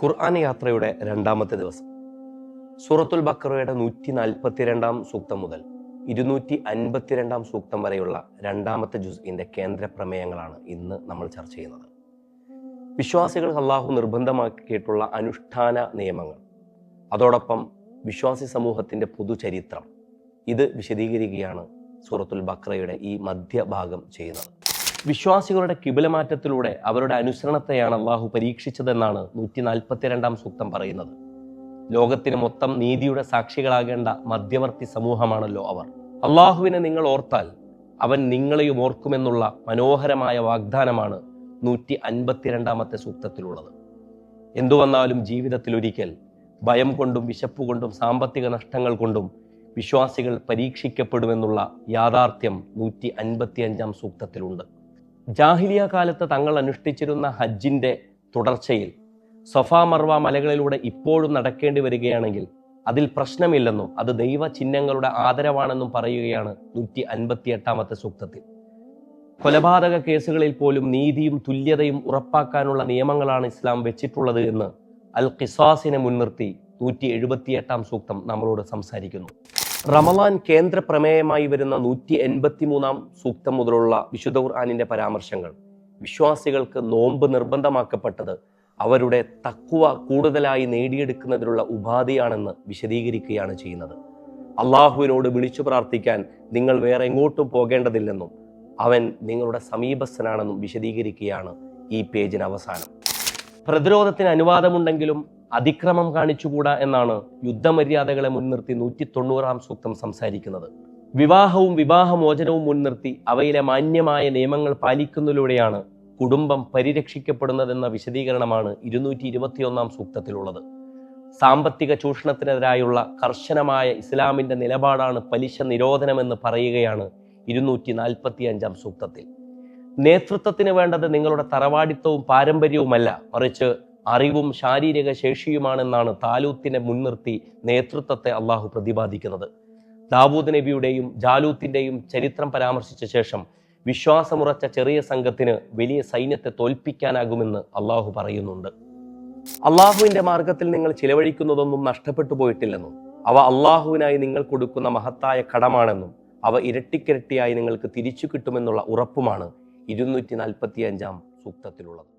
ഖുർആൻ യാത്രയുടെ രണ്ടാമത്തെ ദിവസം സൂറത്തുൽ ബഖറയുടെ 142 സൂക്തം മുതൽ 252 സൂക്തം വരെയുള്ള രണ്ടാമത്തെ ജുസ്ഇന്റെ കേന്ദ്ര പ്രമേയങ്ങളാണ് ഇന്ന് നമ്മൾ ചർച്ച ചെയ്യുന്നത്. വിശ്വാസികൾക്ക് അള്ളാഹു നിർബന്ധമാക്കിയിട്ടുള്ള അനുഷ്ഠാന നിയമങ്ങൾ, അതോടൊപ്പം വിശ്വാസി സമൂഹത്തിന്റെ പൊതുചരിത്രം, ഇത് വിശദീകരിക്കുകയാണ് സൂറത്തുൽ ബഖറയുടെ ഈ മധ്യഭാഗം ചെയ്യുന്നത്. വിശ്വാസികളുടെ കിബിലമാറ്റത്തിലൂടെ അവരുടെ അനുസരണത്തെയാണ് അള്ളാഹു പരീക്ഷിച്ചതെന്നാണ് 142 സൂക്തം പറയുന്നത്. ലോകത്തിന് മൊത്തം നീതിയുടെ സാക്ഷികളാകേണ്ട മധ്യവർത്തി സമൂഹമാണല്ലോ അവർ. അള്ളാഹുവിനെ നിങ്ങൾ ഓർത്താൽ അവൻ നിങ്ങളെയും ഓർക്കുമെന്നുള്ള മനോഹരമായ വാഗ്ദാനമാണ് 152 സൂക്തത്തിലുള്ളത്. എന്തു വന്നാലും ജീവിതത്തിൽ ഒരിക്കൽ ഭയം കൊണ്ടും വിശപ്പുകൊണ്ടും സാമ്പത്തിക നഷ്ടങ്ങൾ കൊണ്ടും വിശ്വാസികൾ പരീക്ഷിക്കപ്പെടുമെന്നുള്ള യാഥാർത്ഥ്യം 155 സൂക്തത്തിലുണ്ട്. ജാഹിലിയ കാലത്ത് തങ്ങൾ അനുഷ്ഠിച്ചിരുന്ന ഹജ്ജിന്റെ തുടർച്ചയിൽ സഫ മർവ മലകളിലൂടെ ഇപ്പോഴും നടക്കേണ്ടി വരികയാണെങ്കിൽ അതിൽ പ്രശ്നമില്ലെന്നും അത് ദൈവ ചിഹ്നങ്ങളുടെ ആദരവാണെന്നും പറയുകയാണ് 158 സൂക്തത്തിൽ. കൊലപാതക കേസുകളിൽ പോലും നീതിയും തുല്യതയും ഉറപ്പാക്കാനുള്ള നിയമങ്ങളാണ് ഇസ്ലാം വെച്ചിട്ടുള്ളത് എന്ന് അൽ ഖിസാസിനെ മുൻനിർത്തി 178 സൂക്തം നമ്മളോട് സംസാരിക്കുന്നു. റമളാൻ കേന്ദ്ര പ്രമേയമായി വരുന്ന 183 സൂക്തം മുതലുള്ള വിശുദ്ധ ഖുർആനിന്റെ പരാമർശങ്ങൾ വിശ്വാസികൾക്ക് നോമ്പ് നിർബന്ധമാക്കപ്പെട്ടത് അവരുടെ തഖ്വ കൂടുതലായി നേടിയെടുക്കുന്നതിനുള്ള ഉപാധിയാണെന്ന് വിശദീകരിക്കുകയാണ് ചെയ്യുന്നത്. അള്ളാഹുവിനോട് വിളിച്ചു പ്രാർത്ഥിക്കാൻ നിങ്ങൾ വേറെ എങ്ങോട്ടും പോകേണ്ടതില്ലെന്നും അവൻ നിങ്ങളുടെ സമീപസ്ഥനാണെന്നും വിശദീകരിക്കുകയാണ് ഈ പേജിന് അവസാനം. പ്രതിരോധത്തിന് അനുവാദമുണ്ടെങ്കിലും അതിക്രമം കാണിച്ചുകൂടാ എന്നാണ് യുദ്ധമര്യാദകളെ മുൻനിർത്തി 190 സൂക്തം സംസാരിക്കുന്നത്. വിവാഹവും വിവാഹമോചനവും മുൻനിർത്തി അവയിലെ മാന്യമായ നിയമങ്ങൾ പാലിക്കുന്നതിലൂടെയാണ് കുടുംബം പരിരക്ഷിക്കപ്പെടുന്നതെന്ന വിശദീകരണമാണ് 221 സൂക്തത്തിലുള്ളത്. സാമ്പത്തിക ചൂഷണത്തിനെതിരായുള്ള കർശനമായ ഇസ്ലാമിന്റെ നിലപാടാണ് പലിശ നിരോധനമെന്ന് പറയുകയാണ് 245 സൂക്തത്തിൽ. നേതൃത്വത്തിന് വേണ്ടത് നിങ്ങളുടെ തറവാടിത്തവും പാരമ്പര്യവുമല്ല, മറിച്ച് അറിവും ശാരീരിക ശേഷിയുമാണെന്നാണ് താലൂത്തിനെ മുൻനിർത്തി നേതൃത്വത്തെ അള്ളാഹു പ്രതിപാദിക്കുന്നത്. ദാവൂദ് നബിയുടെയും ജാലൂത്തിന്റെയും ചരിത്രം പരാമർശിച്ച ശേഷം വിശ്വാസമുറച്ച ചെറിയ സംഘത്തിന് വലിയ സൈന്യത്തെ തോൽപ്പിക്കാനാകുമെന്ന് അള്ളാഹു പറയുന്നുണ്ട്. അള്ളാഹുവിന്റെ മാർഗത്തിൽ നിങ്ങൾ ചിലവഴിക്കുന്നതൊന്നും നഷ്ടപ്പെട്ടു പോയിട്ടില്ലെന്നും അവ അള്ളാഹുവിനായി നിങ്ങൾ കൊടുക്കുന്ന മഹത്തായ കടമാണെന്നും അവ ഇരട്ടിക്കിരട്ടിയായി നിങ്ങൾക്ക് തിരിച്ചു കിട്ടുമെന്നുള്ള ഉറപ്പുമാണ് 245 സൂക്തത്തിലുള്ളത്.